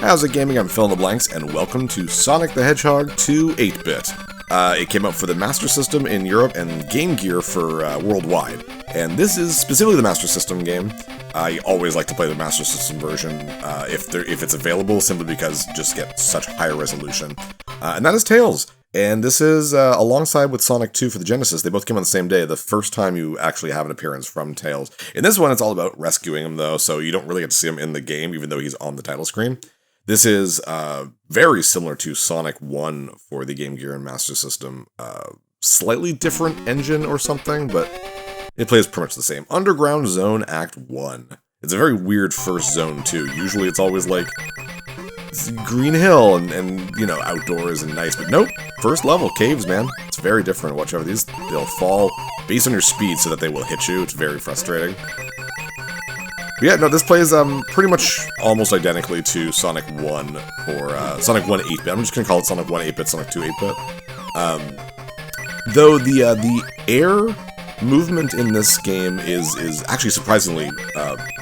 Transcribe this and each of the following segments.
How's it gaming? I'm Phil in the Blanks, and welcome to Sonic the Hedgehog 2 8-bit. It came out for the Master System in Europe and Game Gear for worldwide. And this is specifically the Master System game. I always like to play the Master System version if it's available, simply because just get such higher resolution. And that is Tails. And this is alongside with Sonic 2 for the Genesis. They both came on the same day, the first time you actually have an appearance from Tails. In this one, it's all about rescuing him, though, so you don't really get to see him in the game, even though he's on the title screen. This is very similar to Sonic 1 for the Game Gear and Master System. Slightly different engine or something, but it plays pretty much the same. Underground Zone Act 1. It's a very weird first zone, too. Usually it's always like Green Hill and you know, outdoors and nice, but nope. First level, caves, man. It's very different. Watch out for these. They'll fall based on your speed so that they will hit you. It's very frustrating. But yeah, no, this plays pretty much almost identically to Sonic 1 or Sonic 1 8-bit. I'm just going to call it Sonic 1 8-bit, Sonic 2 8-bit. Though the air movement in this game is actually surprisingly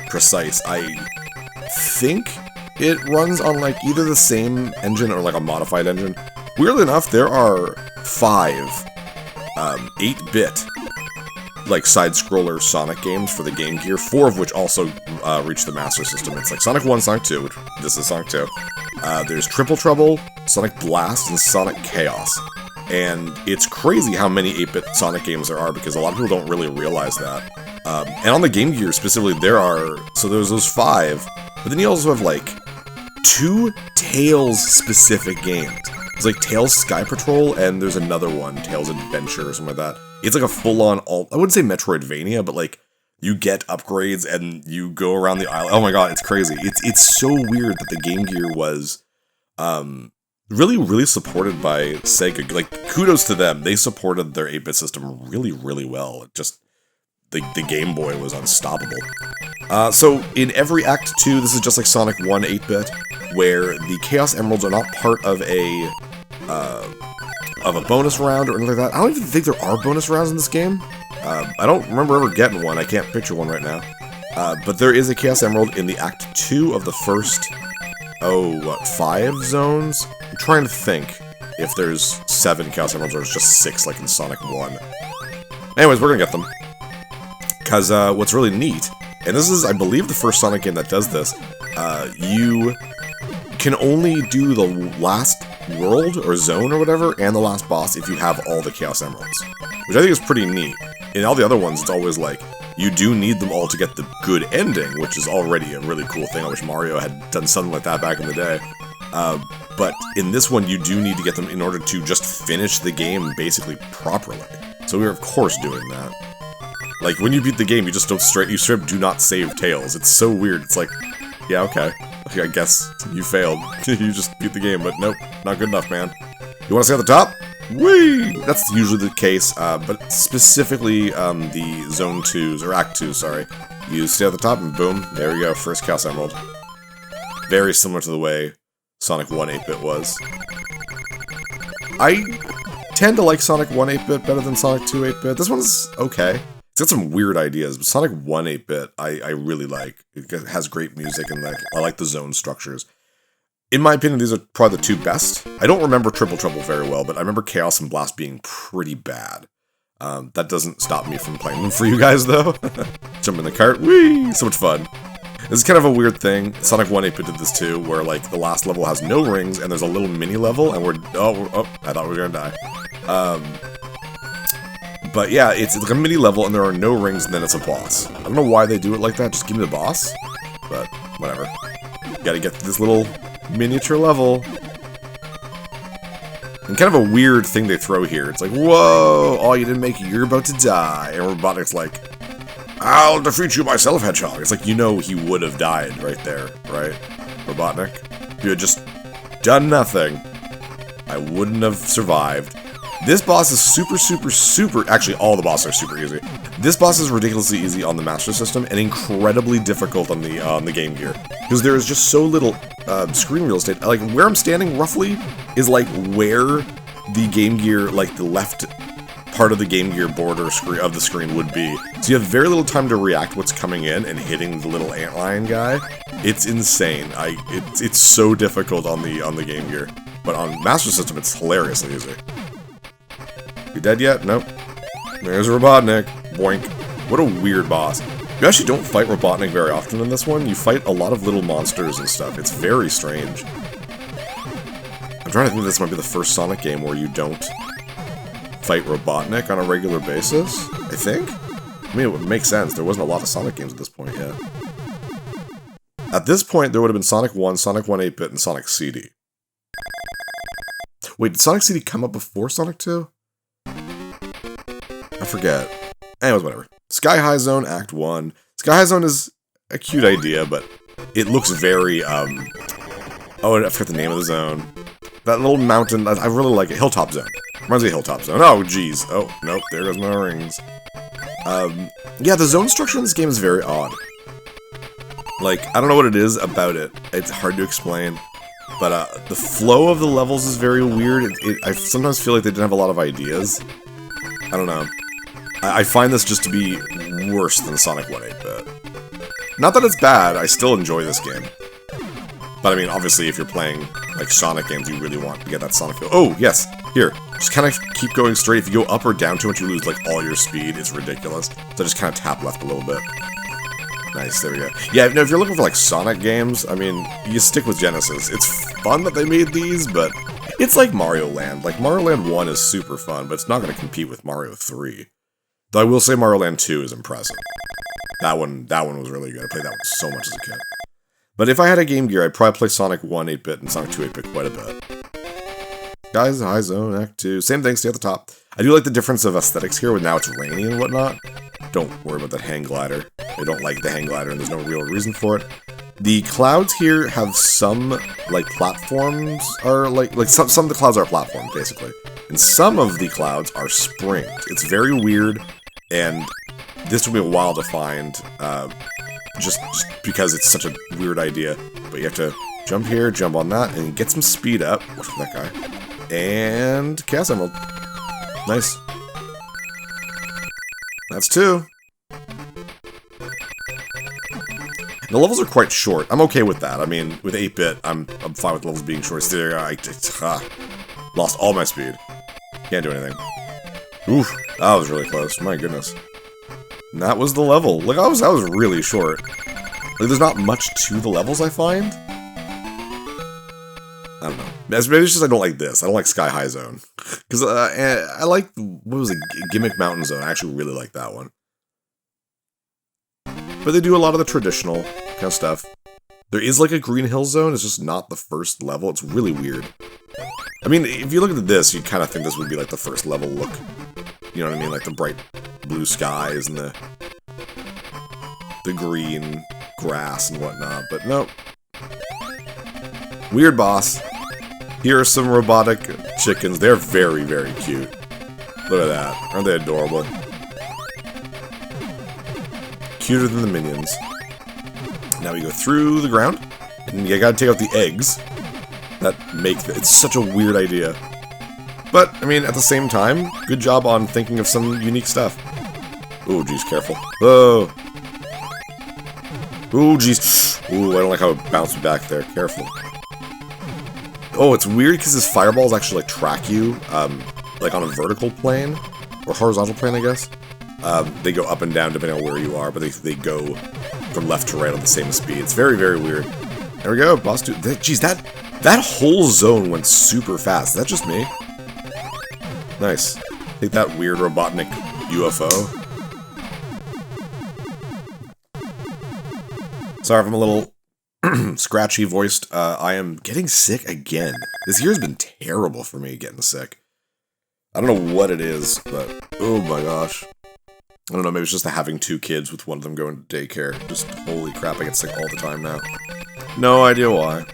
precise. I think it runs on like either the same engine or like a modified engine. Weirdly enough, there are 5 8-bit like side-scroller Sonic games for the Game Gear, 4 of which also reach the Master System. It's like Sonic 1, Sonic 2, which this is Sonic 2. There's Triple Trouble, Sonic Blast, and Sonic Chaos. And it's crazy how many 8-bit Sonic games there are, because a lot of people don't really realize that. And on the Game Gear specifically, there's those 5, but then you also have like 2 Tails-specific games. There's like Tails Sky Patrol, and there's another one, Tails Adventure, or something like that. It's like a full-on, I wouldn't say Metroidvania, but like, you get upgrades and you go around the island. Oh my god, it's crazy. It's so weird that the Game Gear was really, really supported by Sega. Like, kudos to them. They supported their 8-bit system really, really well. Just, the Game Boy was unstoppable. So, in every Act 2, this is just like Sonic 1 8-bit, where the Chaos Emeralds are not part of a bonus round or anything like that. I don't even think there are bonus rounds in this game. I don't remember ever getting one. I can't picture one right now. But there is a Chaos Emerald in the Act 2 of the first, 5 zones? I'm trying to think if there's 7 Chaos Emeralds or it's just 6 like in Sonic 1. Anyways, we're gonna get them. Because what's really neat, and this is, I believe, the first Sonic game that does this, you can only do the last world or zone or whatever and the last boss if you have all the Chaos Emeralds, which I think is pretty neat. In all the other ones, it's always like, you do need them all to get the good ending, which is already a really cool thing. I wish Mario had done something like that back in the day. But in this one, you do need to get them in order to just finish the game basically properly. So we're of course doing that. Like, when you beat the game, you just don't you straight up do not save Tails. It's so weird. It's like, yeah, okay. I guess you failed. You just beat the game, but nope, not good enough, man. You want to stay at the top? Whee! That's usually the case, but specifically the Zone 2s, or Act 2, sorry. You stay at the top and boom, there you go, first Chaos Emerald. Very similar to the way Sonic 1 8-bit was. I tend to like Sonic 1 8-bit better than Sonic 2 8-bit. This one's okay. It's got some weird ideas, but Sonic 1 8-bit I really like. It has great music, and I like the zone structures. In my opinion, these are probably the 2 best. I don't remember Triple Trouble very well, but I remember Chaos and Blast being pretty bad. That doesn't stop me from playing them for you guys, though. Jump in the cart, whee! So much fun. This is kind of a weird thing. Sonic 1 8-bit did this too, where like the last level has no rings, and there's a little mini level, and I thought we were gonna die. But yeah, it's like a mini level, and there are no rings, and then it's a boss. I don't know why they do it like that, just give me the boss. But, whatever. Gotta get to this little miniature level. And kind of a weird thing they throw here. It's like, whoa, oh, you didn't make it, you're about to die. And Robotnik's like, I'll defeat you myself, Hedgehog. It's like, you know he would have died right there, right? Robotnik? If you had just done nothing, I wouldn't have survived. This boss is super, actually all the bosses are super easy. This boss is ridiculously easy on the Master System and incredibly difficult on the Game Gear. Because there is just so little screen real estate. Like, where I'm standing roughly is like where the Game Gear, like the left part of the Game Gear border of the screen would be. So you have very little time to react what's coming in and hitting the little antlion guy. It's insane. It's so difficult on the Game Gear, but on Master System it's hilariously easy. You dead yet? Nope. There's Robotnik. Boink. What a weird boss. You actually don't fight Robotnik very often in this one. You fight a lot of little monsters and stuff. It's very strange. I'm trying to think this might be the first Sonic game where you don't fight Robotnik on a regular basis, I think? I mean, it would make sense. There wasn't a lot of Sonic games at this point yet. At this point, there would have been Sonic 1, Sonic 1 8-bit, and Sonic CD. Wait, did Sonic CD come up before Sonic 2? I forget. Anyways, whatever. Sky High Zone, Act 1. Sky High Zone is a cute idea, but it looks very, oh, I forget the name of the zone. That little mountain, I really like it. Hilltop Zone. Reminds me of Hilltop Zone. Oh, jeez. Oh, nope, there goes my rings. Yeah, the zone structure in this game is very odd. Like, I don't know what it is about it. It's hard to explain. But, the flow of the levels is very weird. I sometimes feel like they didn't have a lot of ideas. I don't know. I find this just to be worse than Sonic 1 8-bit. Not that it's bad, I still enjoy this game. But I mean, obviously, if you're playing, like, Sonic games, you really want to get that Sonic feel. Oh, yes! Here, just kind of keep going straight. If you go up or down too much, you lose, like, all your speed. It's ridiculous. So just kind of tap left a little bit. Nice, there we go. Yeah, no, if you're looking for, like, Sonic games, I mean, you stick with Genesis. It's fun that they made these, but it's like Mario Land. Like, Mario Land 1 is super fun, but it's not going to compete with Mario 3. Though I will say Mario Land 2 is impressive. That one was really good. I played that one so much as a kid. But if I had a Game Gear, I'd probably play Sonic 1 8-bit and Sonic 2 8-bit quite a bit. Guys, High Zone, Act 2. Same thing, stay at the top. I do like the difference of aesthetics here, with now it's rainy and whatnot. Don't worry about that hang glider. I don't like the hang glider, and there's no real reason for it. The clouds here have some, like, platforms, are like some of the clouds are platforms, basically. And some of the clouds are springed. It's very weird, and this took me a while to find, just because it's such a weird idea. But you have to jump here, jump on that, and get some speed up. Watch for that guy. And Chaos Emerald. Nice. That's 2. The levels are quite short. I'm okay with that. I mean, with 8-bit, I'm fine with levels being short. There, I lost all my speed. Can't do anything. Oof, that was really close. My goodness. And that was the level. Like, that was really short. Like, there's not much to the levels, I find. I don't know. Maybe it's just I don't like this. I don't like Sky High Zone. Because I like, what was it, Gimmick Mountain Zone. I actually really like that one. But they do a lot of the traditional kind of stuff. There is like a Green Hill Zone, it's just not the first level. It's really weird. I mean, if you look at this, you'd kind of think this would be like the first level look. You know what I mean? Like the bright blue skies and the green grass and whatnot. But nope. Weird boss. Here are some robotic chickens. They're very, very cute. Look at that. Aren't they adorable? Cuter than the minions. Now we go through the ground, and you gotta take out the eggs that make it's such a weird idea. But, I mean, at the same time, good job on thinking of some unique stuff. Ooh, geez, careful. Oh. Ooh, geez. Ooh, I don't like how it bounced back there. Careful. Oh, it's weird because his fireballs actually, like, track you, like, on a vertical plane, or horizontal plane, I guess. They go up and down depending on where you are, but they go from left to right on the same speed. It's very, very weird. There we go, boss dude. Jeez, that whole zone went super fast. Is that just me? Nice. Take that weird Robotnik UFO. Sorry if I'm a little scratchy voiced. I am getting sick again. This year's been terrible for me getting sick. I don't know what it is, but oh my gosh. I don't know, maybe it's just having 2 kids with one of them going to daycare. Just, holy crap, I get sick all the time now. No idea why.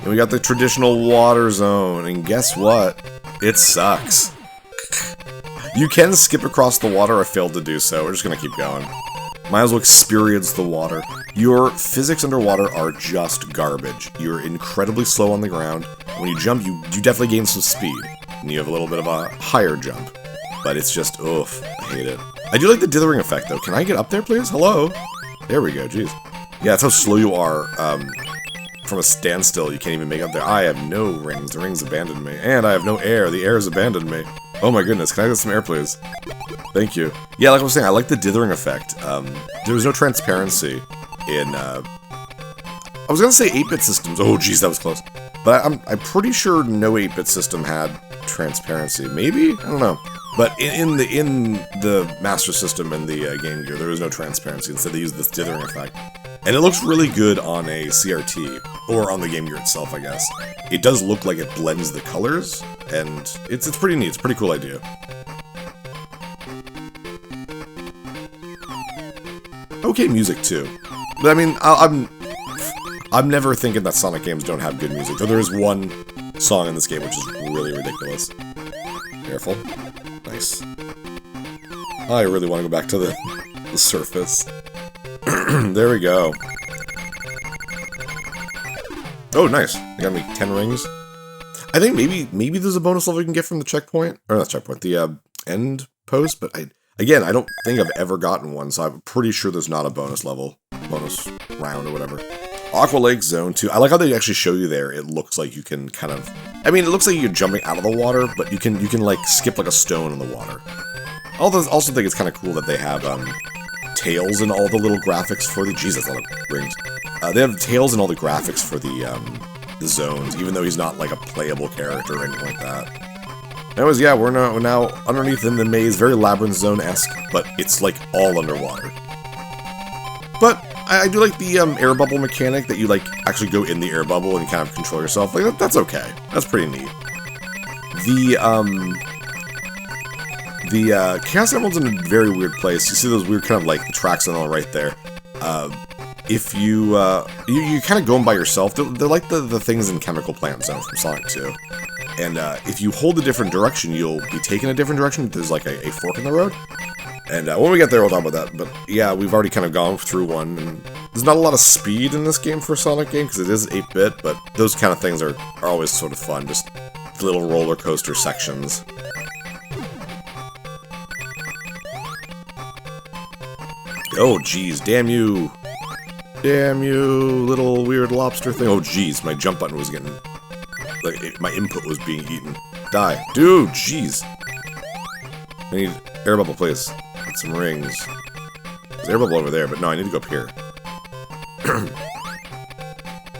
And we got the traditional water zone, and guess what? It sucks. You can skip across the water, I failed to do so. We're just gonna keep going. Might as well experience the water. Your physics underwater are just garbage. You're incredibly slow on the ground. When you jump, you definitely gain some speed. And you have a little bit of a higher jump. But it's just, oof, I hate it. I do like the dithering effect, though. Can I get up there, please? Hello? There we go, jeez. Yeah, that's how slow you are. From a standstill, you can't even make up there. I have no rings. The rings abandoned me. And I have no air. The air has abandoned me. Oh my goodness, can I get some air, please? Thank you. Yeah, like I was saying, I like the dithering effect. There was no transparency in, I was gonna say 8-bit systems. Oh, geez, that was close. But I'm pretty sure no 8-bit system had transparency. Maybe? I don't know. But in the Master System and the Game Gear, there was no transparency. Instead, they used this dithering effect. And it looks really good on a CRT, or on the Game Gear itself, I guess. It does look like it blends the colors, and it's pretty neat. It's a pretty cool idea. Okay, music too. But I mean, I'm never thinking that Sonic games don't have good music, though there is one song in this game which is really ridiculous. Careful. Nice. I really want to go back to the surface. There we go. Oh, nice. They got me 10 rings. I think maybe there's a bonus level you can get from the checkpoint. Or not checkpoint, the end post, but I don't think I've ever gotten one, so I'm pretty sure there's not a bonus level. Bonus round or whatever. Aqua Lake Zone 2. I like how they actually show you there. It looks like you can kind of... I mean, it looks like you're jumping out of the water, but you can like skip like a stone in the water. I also think it's kind of cool that they have tails in all the little graphics for the... Jesus, that's a lot of rings. They have tails in all the graphics for the zones, even though he's not like a playable character or anything like that. Anyways, yeah, we're now underneath in the maze, very Labyrinth Zone-esque, but it's like all underwater. But I do like the air bubble mechanic, that you like actually go in the air bubble and kind of control yourself. Like that's okay. That's pretty neat. The Chaos Emerald's in a very weird place. You see those weird kind of like the tracks and all right there. If you kind of go in by yourself, they're like the things in Chemical Plant Zone from Sonic 2. And if you hold a different direction, you'll be taken a different direction. There's like a fork in the road. And when we get there, we'll talk about that. But yeah, we've already kind of gone through one. And there's not a lot of speed in this game for a Sonic game, because it is 8-bit, but those kind of things are always sort of fun. Just little roller coaster sections. Oh, geez, damn you. Damn you, little weird lobster thing. Oh, geez, my jump button was getting... Like, my input was being eaten. Die. Dude, jeez. I need air bubble, please. Get some rings. There's air bubble over there, but no, I need to go up here.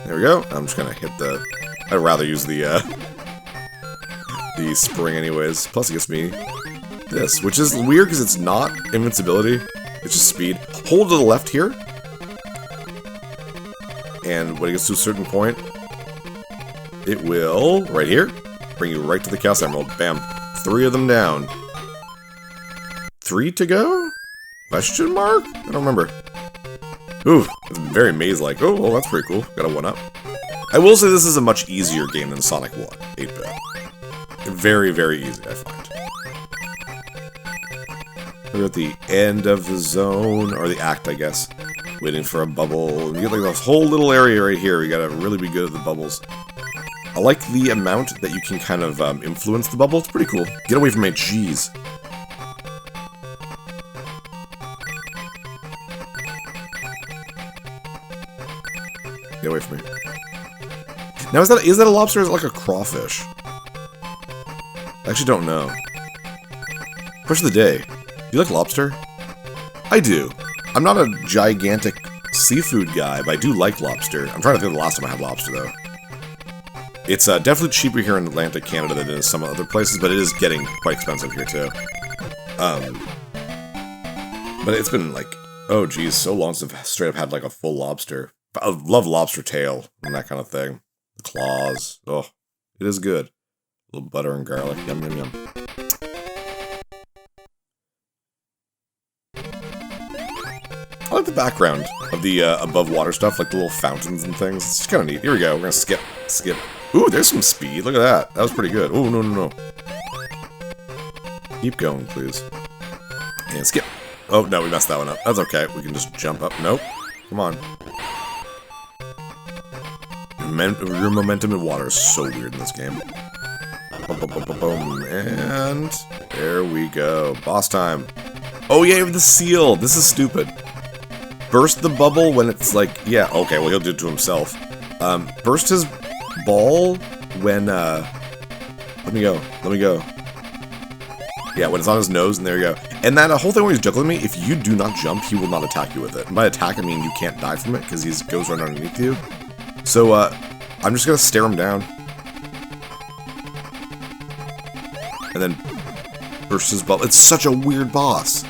There we go. I'm just gonna hit the... I'd rather use the spring anyways. Plus it gives me this, which is weird because it's not invincibility. It's just speed. Hold to the left here. And when it gets to a certain point, it will, right here, bring you right to the Chaos Emerald. Bam. 3 of them down. 3 to go? Question mark? I don't remember. Ooh, it's very maze-like. Oh, well, that's pretty cool. Got a 1-up. I will say this is a much easier game than Sonic 1, 8-bit. Very, very easy, I find. We're at the end of the zone, or the act, I guess. Waiting for a bubble. You get like this whole little area right here. You gotta really be good at the bubbles. I like the amount that you can kind of influence the bubble. It's pretty cool. Get away from me, jeez. Get away from me. Now, is that a lobster or is it like a crawfish? I actually don't know. Question of the day. Do you like lobster? I do. I'm not a gigantic seafood guy, but I do like lobster. I'm trying to think of the last time I had lobster, though. It's definitely cheaper here in Atlantic Canada than it is some other places, but it is getting quite expensive here, too. But it's been, like, oh, geez, so long since I've straight up had, like, a full lobster. I love lobster tail and that kind of thing. The claws. Oh, it is good. A little butter and garlic. Yum, yum, yum. I like the background of the above water stuff, like the little fountains and things. It's just kind of neat. Here we go. We're gonna skip. Ooh, there's some speed. Look at that. That was pretty good. Oh, no, no, no. Keep going, please. And skip. Oh, no, we messed that one up. That's okay. We can just jump up. Nope. Come on. Your momentum in water is so weird in this game. Boom, boom, boom, boom, boom. And there we go. Boss time. Oh, yeah, with the seal. This is stupid. burst the bubble when it's like, yeah, okay, well, he'll do it to himself. Burst his ball when, let me go. Yeah, when it's on his nose, and there you go. And that whole thing when he's juggling me, if you do not jump, he will not attack you with it. And by attack, I mean you can't die from it, because he goes right underneath you. So, I'm just gonna stare him down. And then burst his bubble. It's such a weird boss.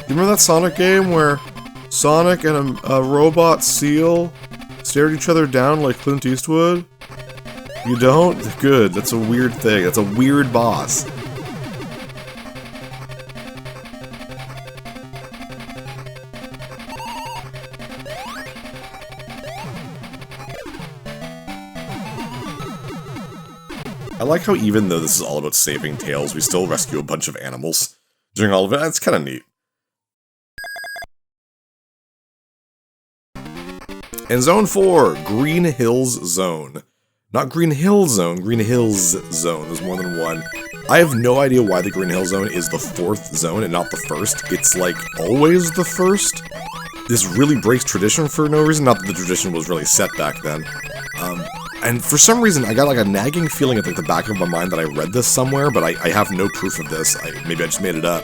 You remember that Sonic game where Sonic and a robot seal stared each other down like Clint Eastwood? You don't? Good. That's a weird thing. That's a weird boss. I like how even though this is all about saving Tails, we still rescue a bunch of animals during all of it. That's kind of neat. And Zone 4, Green Hills Zone. Not Green Hill Zone, Green Hills Zone. There's more than one. I have no idea why the Green Hill Zone is the 4th zone and not the 1st. It's like always the 1st. This really breaks tradition for no reason. Not that the tradition was really set back then. And for some reason, I got like a nagging feeling at like the back of my mind that I read this somewhere, but I have no proof of this. Maybe I just made it up.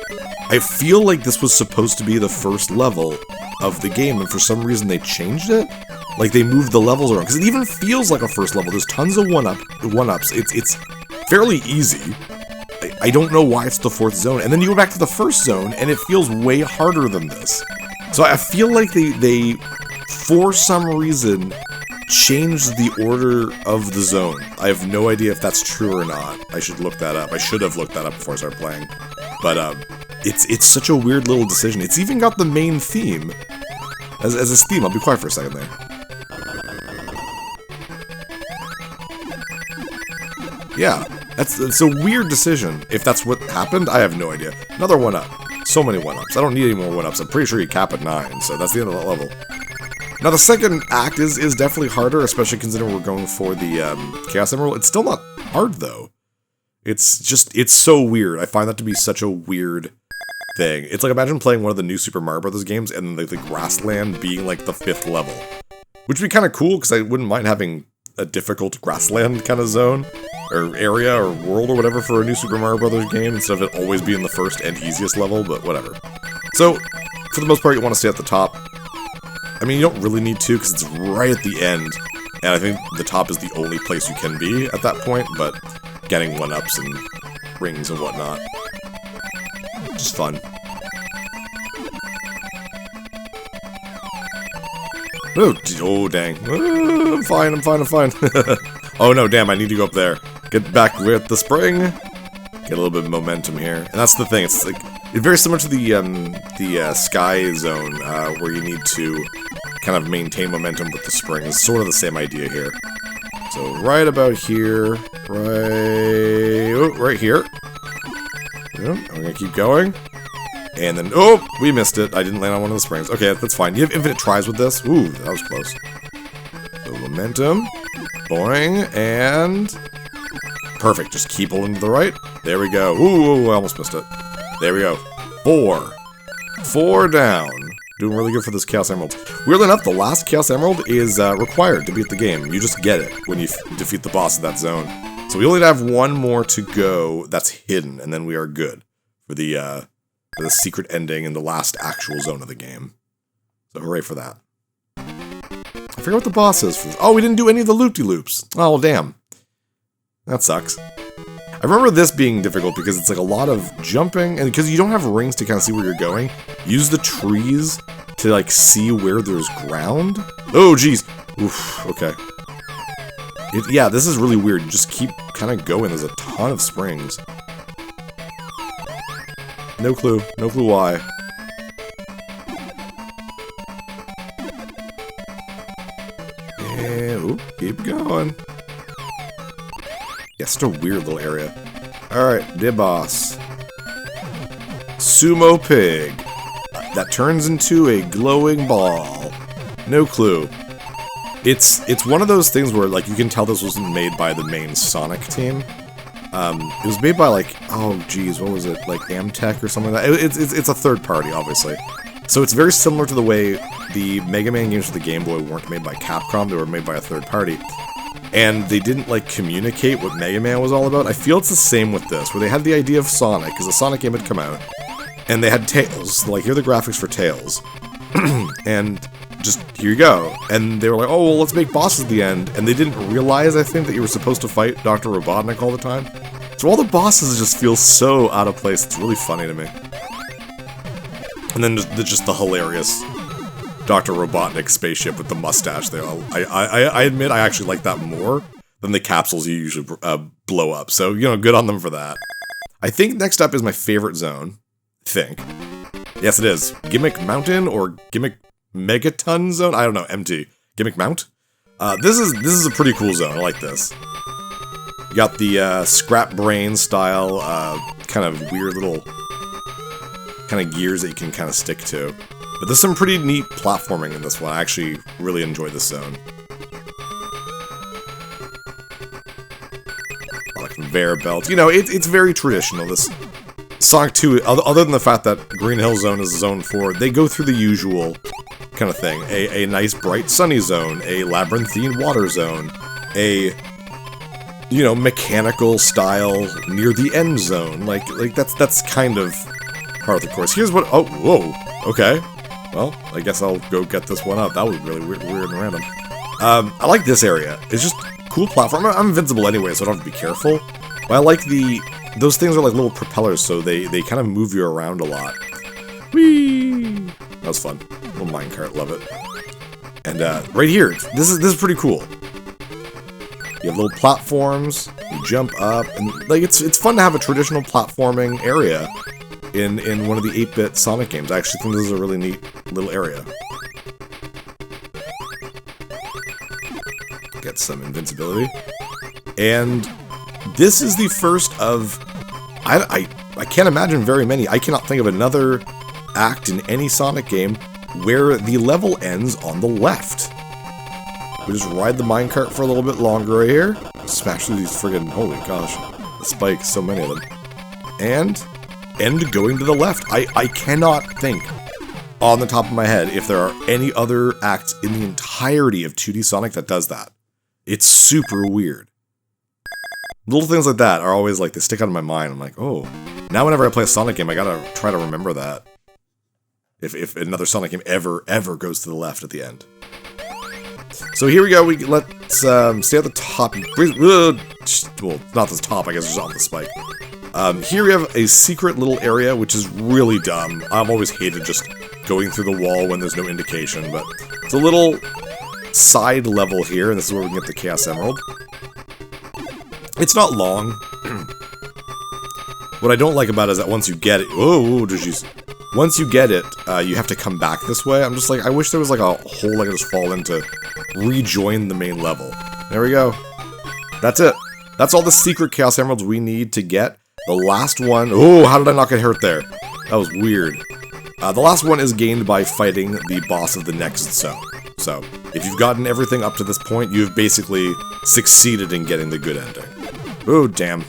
I feel like this was supposed to be the first level of the game, and for some reason they changed it. Like they moved the levels around, because it even feels like a first level. There's tons of one-ups. It's fairly easy. I don't know why it's the 4th zone. And then you go back to the 1st zone, and it feels way harder than this. So I feel like they for some reason, changed the order of the zone. I have no idea if that's true or not. I should look that up. I should have looked that up before I started playing. But it's such a weird little decision. It's even got the main theme as its theme. I'll be quiet for a second there. Yeah, it's a weird decision. If that's what happened, I have no idea. Another 1-up. So many 1-ups. I don't need any more 1-ups. I'm pretty sure you cap at 9, so that's the end of that level. Now, the second act is definitely harder, especially considering we're going for the Chaos Emerald. It's still not hard, though. It's so weird. I find that to be such a weird thing. It's like, imagine playing one of the new Super Mario Bros. Games and the grassland being, like, the 5th level. Which would be kind of cool, because I wouldn't mind having a difficult grassland kind of zone, or area, or world, or whatever for a new Super Mario Bros. Game, instead of it always being the first and easiest level, but whatever. So, for the most part, you want to stay at the top. I mean, you don't really need to, because it's right at the end, and I think the top is the only place you can be at that point, but getting 1-ups and rings and whatnot. Just fun. Oh dang. I'm fine. Oh no, damn, I need to go up there. Get back with the spring. Get a little bit of momentum here. And that's the thing, it's like, it's very similar to the Sky Zone, where you need to kind of maintain momentum with the spring. It's sort of the same idea here. So right about here, right here. Yeah, I'm gonna keep going. And then, oh, we missed it. I didn't land on one of the springs. Okay, that's fine. You have infinite tries with this. Ooh, that was close. So momentum, boing, and perfect. Just keep pulling to the right. There we go. Ooh, I almost missed it. There we go. 4 down. Doing really good for this Chaos Emerald. Weirdly enough, the last Chaos Emerald is required to beat the game. You just get it when you defeat the boss of that zone. So we only have one more to go that's hidden, and then we are good for the secret ending in the last actual zone of the game. So hooray for that. I forget what the boss is for this. Oh, we didn't do any of the loop-de-loops. Oh, well, damn. That sucks. I remember this being difficult because it's like a lot of jumping, and because you don't have rings to kind of see where you're going, use the trees to like see where there's ground. Oh, jeez. Oof, okay. Yeah, this is really weird. You just keep kind of going. There's a ton of springs. No clue why. And, ooh, keep going. Yeah, such a weird little area. Alright, the boss. Sumo Pig. That turns into a glowing ball. No clue. It's one of those things where, like, you can tell this wasn't made by the main Sonic team. It was made by, like, oh, geez, what was it? Like, Amtech or something like that? It's a third party, obviously. So it's very similar to the way the Mega Man games for the Game Boy weren't made by Capcom, they were made by a third party. And they didn't, like, communicate what Mega Man was all about. I feel it's the same with this, where they had the idea of Sonic, because the Sonic game had come out, and they had Tails, like, here are the graphics for Tails. And just, here you go. And they were like, oh, well, let's make bosses at the end. And they didn't realize, I think, that you were supposed to fight Dr. Robotnik all the time. So all the bosses just feel so out of place, it's really funny to me. And then just the hilarious Dr. Robotnik spaceship with the mustache there. I admit I actually like that more than the capsules you usually blow up. So, you know, good on them for that. I think next up is my favorite zone. Yes, it is. Gimmick Mountain or Gimmick Megaton Zone? I don't know, MT. Gimmick Mount? This is a pretty cool zone. I like this. You got the Scrap Brain style, kind of weird little kind of gears that you can kind of stick to. But there's some pretty neat platforming in this one. I actually really enjoy this zone. A lot of conveyor belts. You know, it's very traditional. This Sonic 2, other than the fact that Green Hill Zone is Zone 4, they go through the usual kind of thing. A nice, bright, sunny zone, a labyrinthine water zone, a, you know, mechanical style near the end zone. Like that's kind of part of the course. Here's what, oh, whoa, okay. Well, I guess I'll go get this one up. That was really weird and random. I like this area. It's just cool platform. I'm invincible anyway, so I don't have to be careful. But I like those things are like little propellers, so they kind of move you around a lot. Whee! That was fun. Little minecart, love it. And right here, this is pretty cool. You have little platforms, you jump up, and like it's fun to have a traditional platforming area in one of the 8-bit Sonic games. I actually think this is a really neat little area. Get some invincibility. And this is the first of... I can't imagine very many. I cannot think of another act in any Sonic game where the level ends on the left. We just ride the minecart for a little bit longer right here. Smash through these friggin'... holy gosh. The spikes, so many of them. And end going to the left. I cannot think on the top of my head if there are any other acts in the entirety of 2D Sonic that does that. It's super weird. Little things like that are always like, they stick out of my mind. I'm like, oh, now whenever I play a Sonic game, I gotta try to remember that. If another Sonic game ever goes to the left at the end. So here we go, let's stay at the top. Well, not the top, I guess, just on the spike. Here we have a secret little area, which is really dumb. I've always hated just going through the wall when there's no indication, but it's a little side level here, and this is where we can get the Chaos Emerald. It's not long. What I don't like about it is that once you get it... oh, jeez. Once you get it, you have to come back this way. I'm just like, I wish there was like a hole I could just fall in to rejoin the main level. There we go. That's it. That's all the secret Chaos Emeralds we need to get. The last one... oh, how did I not get hurt there? That was weird. The last one is gained by fighting the boss of the next zone. So, if you've gotten everything up to this point, you've basically succeeded in getting the good ending. Oh, damn.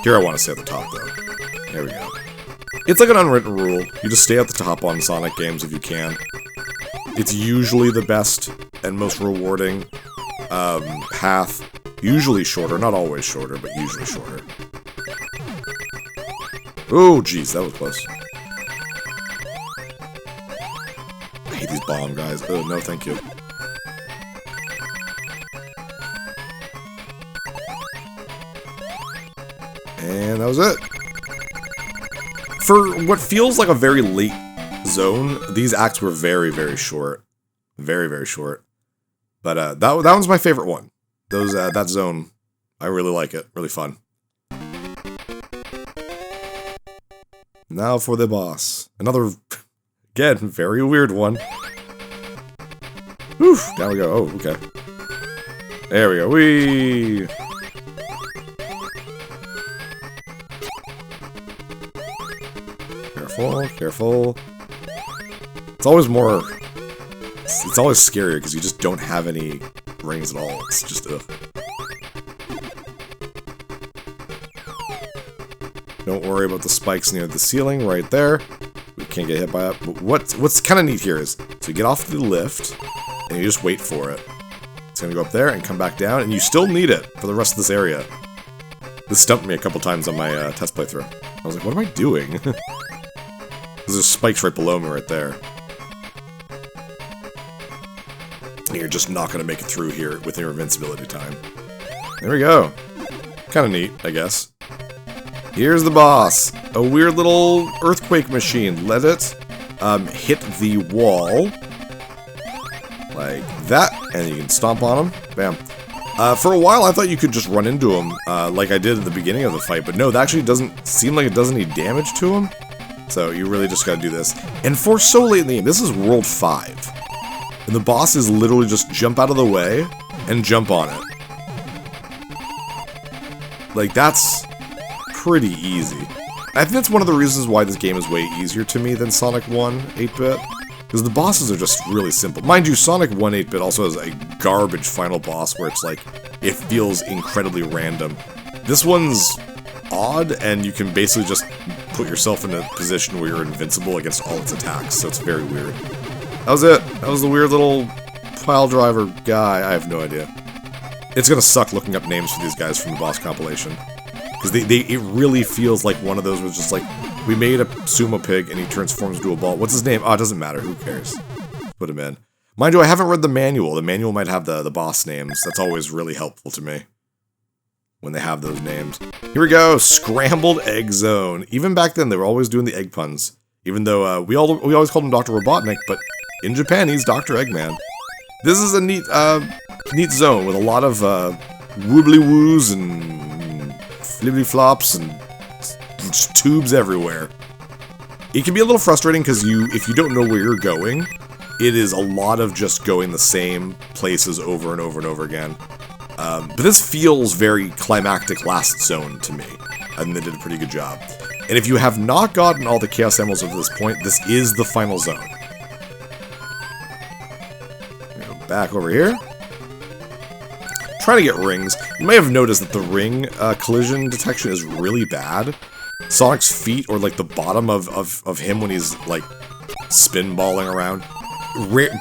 Here I want to stay at the top, though. There we go. It's like an unwritten rule. You just stay at the top on Sonic games if you can. It's usually the best and most rewarding path. Usually shorter, not always shorter, but usually shorter. Oh, jeez, that was close. I hate these bomb guys. Oh, no, thank you. And that was it. For what feels like a very late zone, these acts were very, very short. Very, very short. But that one's my favorite one. That zone, I really like it. Really fun. Now for the boss. Another, again, very weird one. Whew, down we go. Oh, okay. There we go. Whee! Careful, careful. It's always more... it's always scarier because you just don't have any rings at all. It's just, ugh. Don't worry about the spikes near the ceiling right there. We can't get hit by it. But what's kind of neat here is, so you get off the lift, and you just wait for it. It's going to go up there and come back down, and you still need it for the rest of this area. This stumped me a couple times on my test playthrough. I was like, what am I doing? There's spikes right below me right there. And you're just not going to make it through here with your invincibility time. There we go. Kind of neat, I guess. Here's the boss. A weird little earthquake machine. Let it hit the wall. Like that. And you can stomp on him. Bam. For a while, I thought you could just run into him like I did at the beginning of the fight. But no, that actually doesn't seem like it does any damage to him. So you really just gotta do this. And for so late in the game, this is World 5. And the boss is literally just jump out of the way and jump on it. Like, that's pretty easy. I think that's one of the reasons why this game is way easier to me than Sonic 1 8-bit. Because the bosses are just really simple. Mind you, Sonic 1 8-bit also has a garbage final boss where it's like, it feels incredibly random. This one's odd, and you can basically just put yourself in a position where you're invincible against all its attacks, so it's very weird. That was it. That was the weird little pile driver guy. I have no idea. It's gonna suck looking up names for these guys from the boss compilation. Because it really feels like one of those was just like, we made a sumo pig and he transforms into a ball. What's his name? Oh, it doesn't matter. Who cares? Put him in. Mind you, I haven't read the manual. The manual might have the boss names. That's always really helpful to me when they have those names. Here we go. Scrambled Egg Zone. Even back then, they were always doing the egg puns. Even though we always called him Dr. Robotnik, but in Japan, he's Dr. Eggman. This is a neat zone with a lot of woobly-woos and flippity-flops and just tubes everywhere. It can be a little frustrating because if you don't know where you're going, it is a lot of just going the same places over and over and over again. But this feels very climactic last zone to me. I think they did a pretty good job. And if you have not gotten all the Chaos Emeralds up to this point, this is the final zone. Go back over here. Trying to get rings. You may have noticed that the ring collision detection is really bad. Sonic's feet, or like the bottom of him when he's like spinballing around,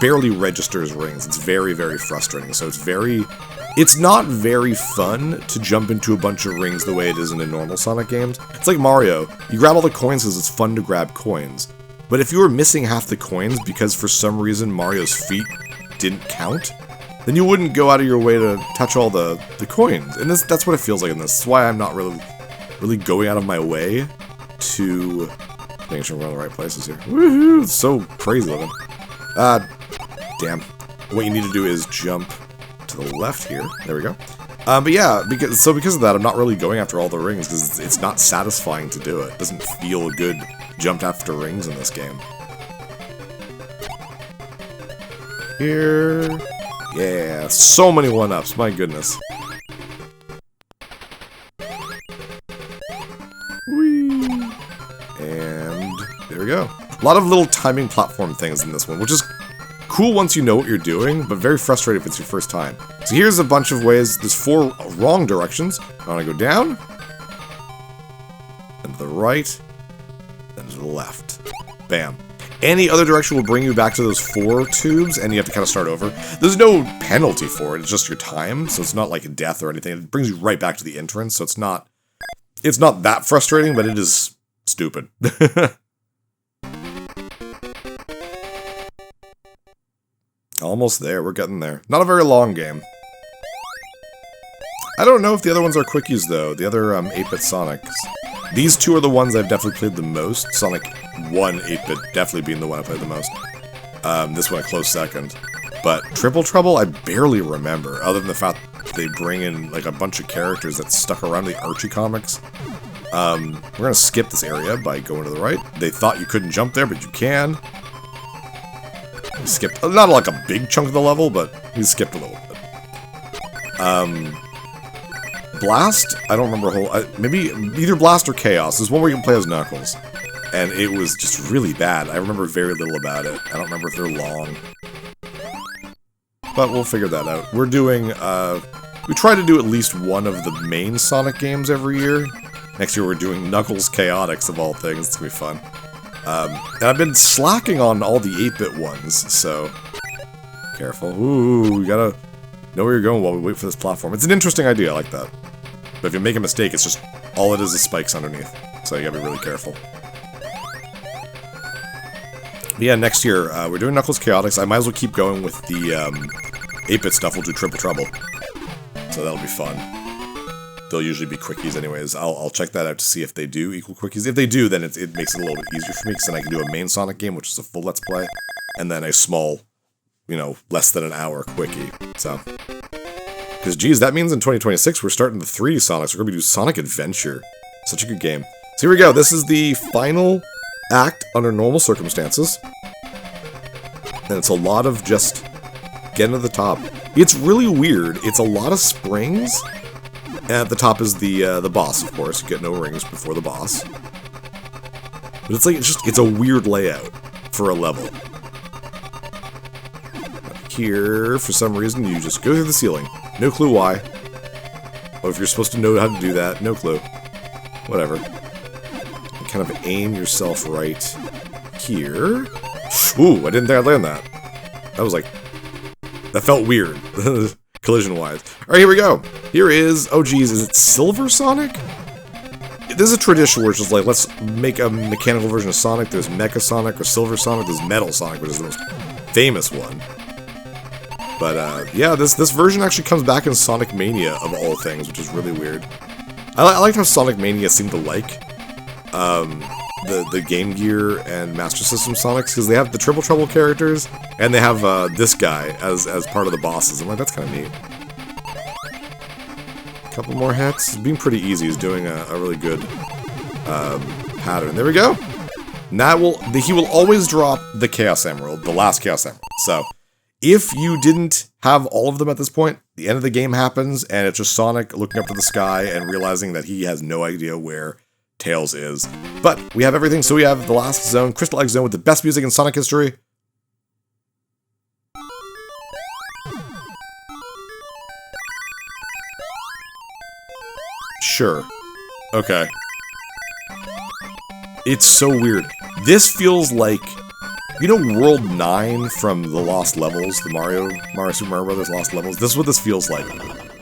barely registers rings. It's very, very frustrating. So it's not very fun to jump into a bunch of rings the way it is in the normal Sonic games. It's like Mario. You grab all the coins because it's fun to grab coins. But if you were missing half the coins because for some reason Mario's feet didn't count, then you wouldn't go out of your way to touch all the coins. And that's what it feels like in this. That's why I'm not really going out of my way to making sure we're in the right places here. Woohoo! It's so crazy looking. Damn. What you need to do is jump to the left here. There we go. But yeah, because of that, I'm not really going after all the rings, because it's not satisfying to do it. It doesn't feel good jumped after rings in this game. Here. Yeah, so many one-ups, my goodness. Whee! And there we go. A lot of little timing platform things in this one, which is cool once you know what you're doing, but very frustrating if it's your first time. So here's a bunch of ways. There's 4 wrong directions. I want to go down, and to the right, and to the left. Bam. Any other direction will bring you back to those 4 tubes, and you have to kind of start over. There's no penalty for it, it's just your time, so it's not like a death or anything. It brings you right back to the entrance, so it's not that frustrating, but it is stupid. Almost there, we're getting there. Not a very long game. I don't know if the other ones are quickies, though. The other 8-bit Sonics. These 2 are the ones I've definitely played the most. Sonic 1 8-bit definitely being the one I played the most. This one a close second. But Triple Trouble, I barely remember, other than the fact that they bring in like a bunch of characters that stuck around the Archie comics. We're gonna skip this area by going to the right. They thought you couldn't jump there, but you can. We skipped, not like a big chunk of the level, but we skipped a little bit. Blast? I don't remember a whole... maybe either Blast or Chaos. There's one where you can play as Knuckles. And it was just really bad. I remember very little about it. I don't remember if they're long. But we'll figure that out. We're doing... we try to do at least one of the main Sonic games every year. Next year we're doing Knuckles Chaotix of all things. It's gonna be fun. And I've been slacking on all the 8-bit ones, so careful. Ooh, you gotta know where you're going while we wait for this platform. It's an interesting idea, I like that. But if you make a mistake, it's just all it is spikes underneath. So you gotta be really careful. But yeah, next year we're doing Knuckles Chaotix. I might as well keep going with the 8-bit stuff. We'll do Triple Trouble, so that'll be fun. They'll usually be quickies anyways. I'll check that out to see if they do equal quickies. If they do, then it makes it a little bit easier for me, because then I can do a main Sonic game, which is a full Let's Play, and then a small, you know, less than an hour quickie. So, because geez, that means in 2026 we're starting the 3D Sonics. We're gonna be doing Sonic Adventure. Such a good game. So here we go. This is the final act under normal circumstances, and it's a lot of just getting to the top. It's really weird. It's a lot of springs. And at the top is the boss, of course. You get no rings before the boss. But it's like, it's a weird layout for a level. Up here, for some reason, you just go through the ceiling. No clue why. Or if you're supposed to know how to do that, no clue. Whatever. You kind of aim yourself right here. Ooh, I didn't think I'd land that. That was like, that felt weird. Collision-wise. Alright, here we go. Here is, oh geez, is it Silver Sonic? This is a tradition where it's just like, let's make a mechanical version of Sonic. There's Mecha Sonic or Silver Sonic. There's Metal Sonic, which is the most famous one. But, yeah, this version actually comes back in Sonic Mania, of all things, which is really weird. I liked how Sonic Mania seemed to like the Game Gear and Master System Sonics, because they have the Triple Trouble characters, and they have this guy as part of the bosses. I'm like, that's kind of neat. Couple more hits. It's being pretty easy. He's doing a really good pattern. There we go. Now he will always drop the Chaos Emerald, the last Chaos Emerald. So, if you didn't have all of them at this point, the end of the game happens, and it's just Sonic looking up to the sky and realizing that he has no idea where Tails is. But we have everything, so we have the last zone, Crystal Egg Zone, with the best music in Sonic history. Sure. Okay. It's so weird. This feels like, you know, World 9 from the Lost Levels, the Mario Super Mario Brothers Lost Levels? This is what this feels like.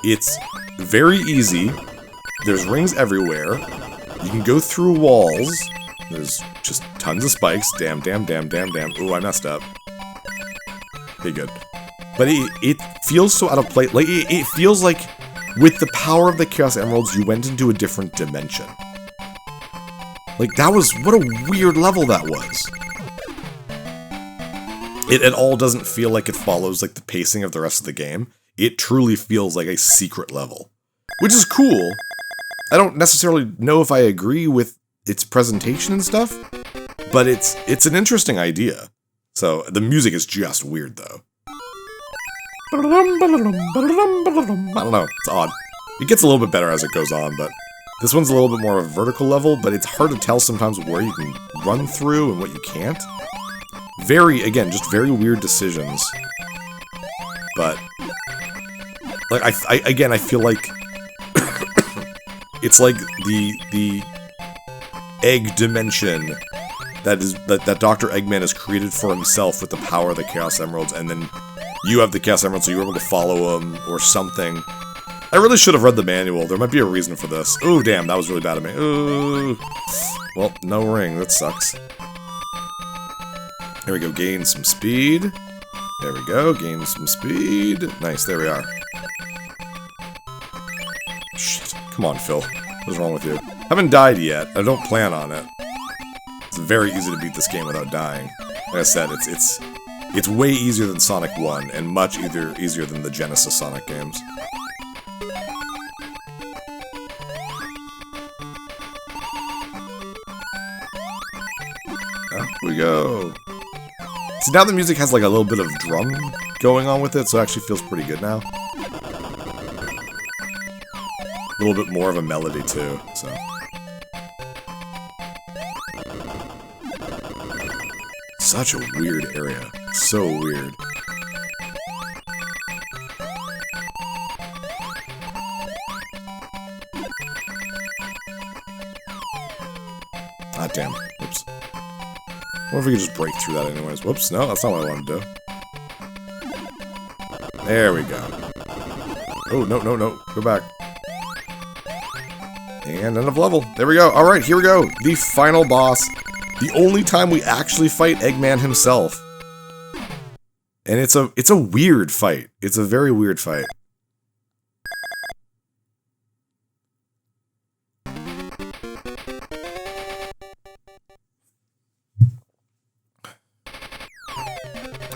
It's very easy. There's rings everywhere. You can go through walls. There's just tons of spikes. Damn. Ooh, I messed up. Okay, good. But it feels so out of place. Like, it feels like with the power of the Chaos Emeralds, you went into a different dimension. Like, what a weird level that was. It at all doesn't feel like it follows, like, the pacing of the rest of the game. It truly feels like a secret level. Which is cool. I don't necessarily know if I agree with its presentation and stuff, but it's an interesting idea. So, the music is just weird, though. I don't know, it's odd. It gets a little bit better as it goes on, but this one's a little bit more of a vertical level, but it's hard to tell sometimes where you can run through and what you can't. Again, just very weird decisions. But, like, I feel like it's like the egg dimension that Dr. Eggman has created for himself with the power of the Chaos Emeralds, and then you have the Chaos Emeralds, so you're able to follow him, or something. I really should have read the manual. There might be a reason for this. Ooh, damn, that was really bad of me. Ooh. Well, no ring. That sucks. There we go. Gain some speed. There we go. Gain some speed. Nice, there we are. Shit. Come on, Phil. What's wrong with you? Haven't died yet. I don't plan on it. It's very easy to beat this game without dying. Like I said, it's way easier than Sonic 1, and much easier than the Genesis Sonic games. Up we go. See, now the music has like a little bit of drum going on with it, so it actually feels pretty good now. A little bit more of a melody, too, so. Such a weird area. So weird. Ah, damn. Oops. What if we could just break through that anyways? Whoops, no, that's not what I wanted to do. There we go. Oh, no, no, no. Go back. And end of level. There we go. Alright, here we go. The final boss. The only time we actually fight Eggman himself. And it's a weird fight. It's a very weird fight.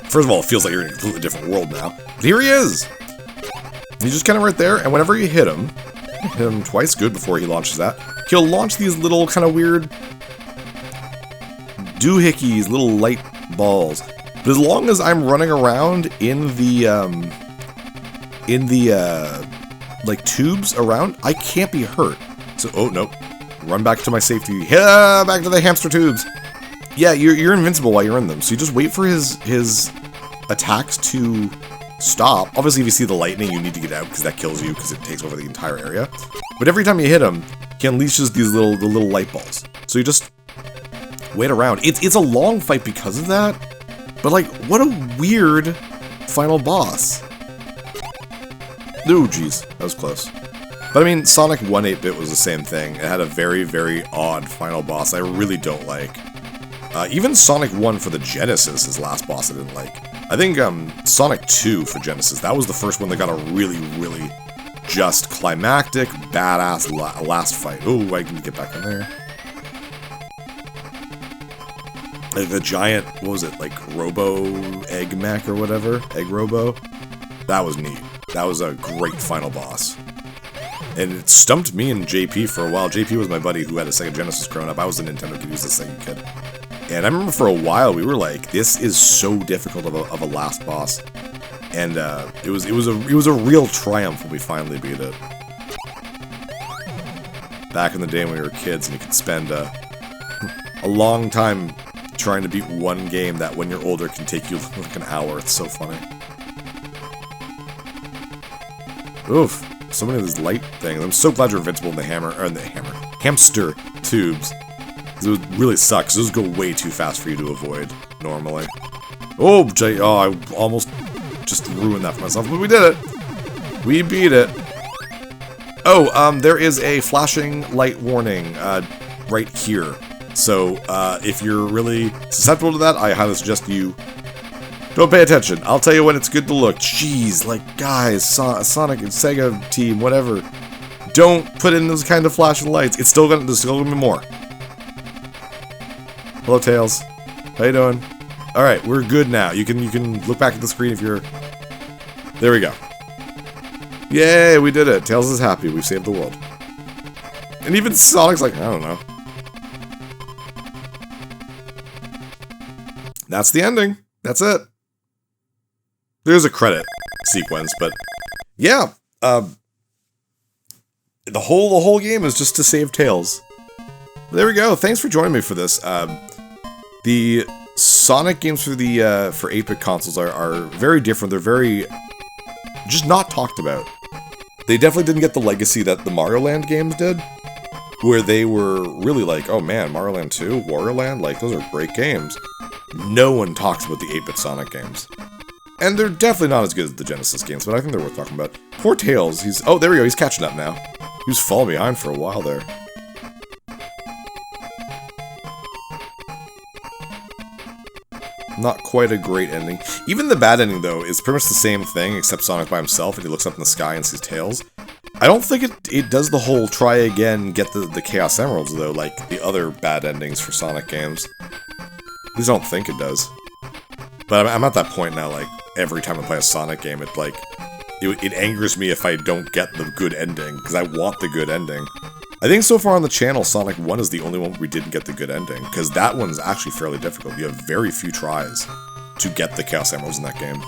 First of all, it feels like you're in a completely different world now. But here he is! He's just kind of right there, and whenever you hit him twice, good, before he launches that, he'll launch these little kind of weird doohickeys, little light balls. But as long as I'm running around in the like, tubes around, I can't be hurt. So, oh, no. Run back to my safety. Back to the hamster tubes. Yeah, you're invincible while you're in them, so you just wait for his attacks to stop. Obviously, if you see the lightning, you need to get out, because that kills you, because it takes over the entire area. But every time you hit him, he unleashes these little light balls. So you just wait around. It's a long fight because of that, but, like, what a weird final boss. Ooh, jeez, that was close. But I mean, Sonic 1 8-bit was the same thing. It had a very, very odd final boss I really don't like. Even Sonic 1 for the Genesis, his last boss I didn't like. I think Sonic 2 for Genesis, that was the first one that got a really, really just climactic, badass last fight. Oh, I can get back in there. Like the giant, what was it, like Robo Egg Mech or whatever? Egg Robo? That was neat. That was a great final boss. And it stumped me and JP for a while. JP was my buddy who had a Sega Genesis growing up. I was the Nintendo kid, he was the Sega kid. And I remember for a while we were like, this is so difficult of a last boss. And it was a real triumph when we finally beat it. Back in the day when we were kids and you could spend a long time trying to beat one game that when you're older can take you like an hour. It's so funny. Oof. So many of these light things. I'm so glad you're invincible in the hamster tubes. It would really suck, because those go way too fast for you to avoid, normally. Oh, I almost just ruined that for myself, but we did it! We beat it! Oh, there is a flashing light warning, right here. So, if you're really susceptible to that, I highly suggest you don't pay attention. I'll tell you when it's good to look. Jeez, like, guys, Sonic and Sega team, whatever. Don't put in those kind of flashing lights. There's still gonna be more. Hello, Tails. How you doing? Alright, we're good now. You can look back at the screen if you're... There we go. Yay, we did it. Tails is happy. We've saved the world. And even Sonic's like, I don't know. That's the ending. That's it. There's a credit sequence, but... Yeah. The whole game is just to save Tails. There we go. Thanks for joining me for this. The Sonic games for the for 8-bit consoles are very different. They're very just not talked about. They definitely didn't get the legacy that the Mario Land games did, where they were really like, oh man, Mario Land 2, Wario Land, like those are great games. No one talks about the 8-bit Sonic games. And they're definitely not as good as the Genesis games, but I think they're worth talking about. Poor Tails, oh, there we go, he's catching up now. He was falling behind for a while there. Not quite a great ending. Even the bad ending, though, is pretty much the same thing, except Sonic by himself, and he looks up in the sky and sees Tails. I don't think it does the whole try again, get the Chaos Emeralds, though, like the other bad endings for Sonic games. At least I don't think it does. But I'm at that point now, like, every time I play a Sonic game, it angers me if I don't get the good ending, because I want the good ending. I think so far on the channel, Sonic 1 is the only one where we didn't get the good ending, because that one's actually fairly difficult. You have very few tries to get the Chaos Emeralds in that game.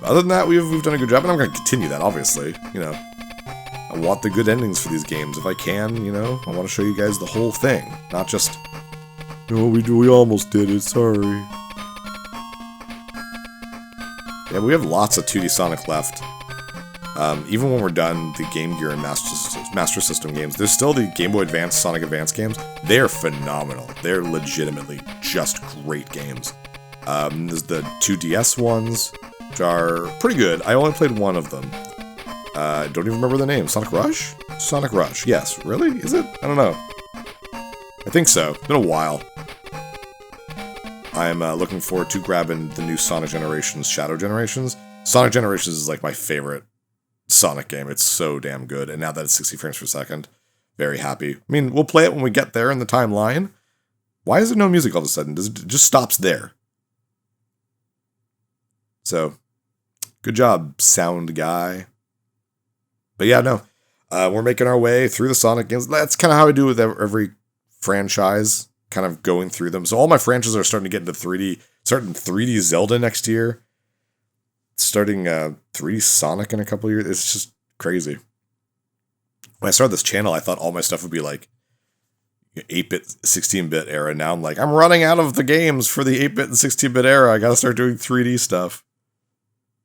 Other than that, we've done a good job, and I'm going to continue that, obviously. You know, I want the good endings for these games. If I can, you know, I want to show you guys the whole thing, not just, oh, we almost did it, sorry. Yeah, we have lots of 2D Sonic left. Even when we're done the Game Gear and Master System games, there's still the Game Boy Advance, Sonic Advance games. They're phenomenal. They're legitimately just great games. There's the 2DS ones, which are pretty good. I only played one of them. I don't even remember the name. Sonic Rush? Sonic Rush. Yes. Really? Is it? I don't know. I think so. It's been a while. I'm looking forward to grabbing the new Sonic Generations, Shadow Generations. Sonic Generations is like my favorite Sonic game. It's so damn good. And now that it's 60 frames per second, very happy. I mean, we'll play it when we get there in the timeline. Why is there no music all of a sudden? It just stops there. So, good job, sound guy. But yeah, no. We're making our way through the Sonic games. That's kind of how I do with every franchise, kind of going through them. So all my franchises are starting to get into 3D, starting 3D Zelda next year, starting 3D Sonic in a couple years. It's just crazy. When I started this channel, I thought all my stuff would be like 8-bit, 16-bit era. Now I'm like, I'm running out of the games for the 8-bit and 16-bit era. I gotta start doing 3D stuff.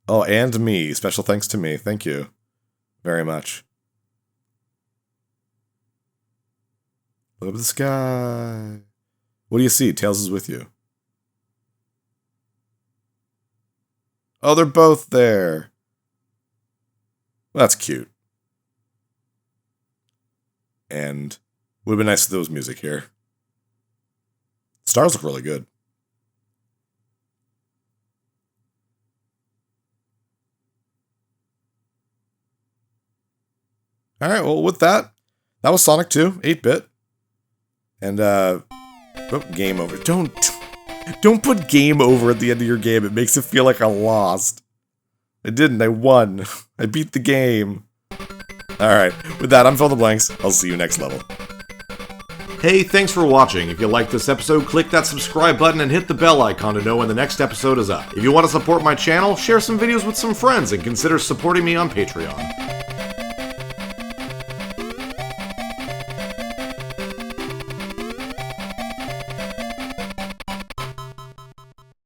Oh, and me. Special thanks to me. Thank you very much. Look up at the sky. What do you see? Tails is with you. Oh, they're both there. Well, that's cute. And would have been nice if there was music here. Stars look really good. Alright, well, with that was Sonic 2, 8-bit. And, oh, game over. Don't put game over at the end of your game. It makes it feel like I lost. I didn't. I won. I beat the game. Alright, with that, I'm Fill the Blanks. I'll see you next level. Hey, thanks for watching. If you liked this episode, click that subscribe button and hit the bell icon to know when the next episode is up. If you want to support my channel, share some videos with some friends and consider supporting me on Patreon.